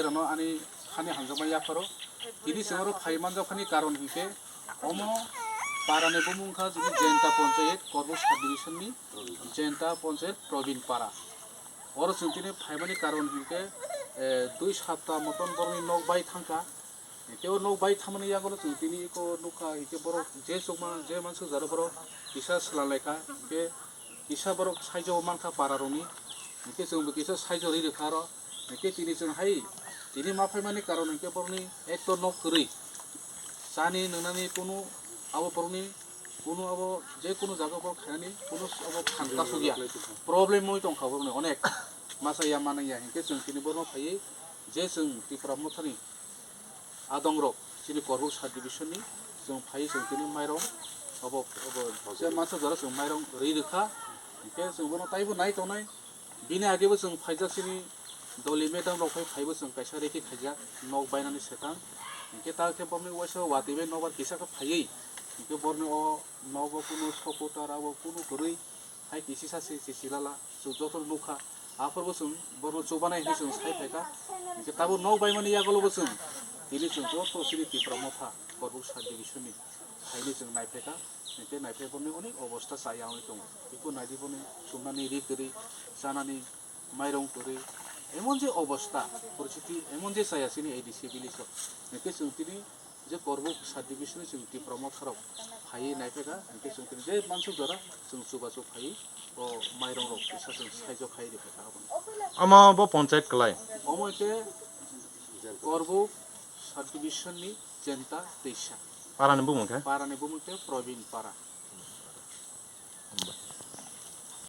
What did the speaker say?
rano ani khani hangjama yaparo tini singoro phaiman jokani karon hike omo parane bumungkha jini jenta panchayat korbo subdivision ni jenta panchayat probin para oro chutini phaimani karon hike 2 sapta moton borni nok bai thangka teo nok bai thamani yagolo chutini ko nuka hike borok je chokma je mansu jaro borok kisa slalaika hike kisa borok saijo manka pararoni hike chungbo kisa saijo ri rekharo hike tini chung hai tini ma phaimani karon hike borni ekto nok kri chani nunani kono abo borni kono abo je kono jaga bor khaini kono abo phangta sugia problem moi tong khaborni onek masa ya manaya hike chung tini borno phai je chung tipra mothani adongrok chini korbo subdivision ni chung phai chung tini mairong abo je mansa jara chung mairong ri rekha hike chung borno taibo nai tonai bini agebo chung phaija chini doli medam rok phaibo chung kaisa reki khaija nok bainani setang hike ta ke borni waisa watibe nobar kisa ka phai hike borni o nogo kuno sokotar abo kuno kurui hai kisi sase silala chung jotor nukha aforbo chung borno chobana hini chung sai phaika hike tabo nok baimani yagolobo chung tini chung joto chini tipra motha korbo subdivision ni haini chung naiphaika hike naiphaiboni onek obostha chayawai tongo iko naidiboni chumnani ri kri chanani mairong kri এমন যে অবস্থা পরিস্থিতি এমন যে চাইছিনি এই disability হকে চুংতিনি যে করব সাবডিভিশন চুংতি প্রমোটারক ফাই নাইফেকা হকে চুংতিনি যে মানসু দ্বারা চুং সুবাসু ফাই ও মাইরং রক পিছা চুং সাইজ খাই রেখা হবন আমা ব পঞ্চায়েত কলাই অমতে করব সাবডিভিশন নি জেন্তা তেইসা পারানি বুমুকে প্রবীণ পারা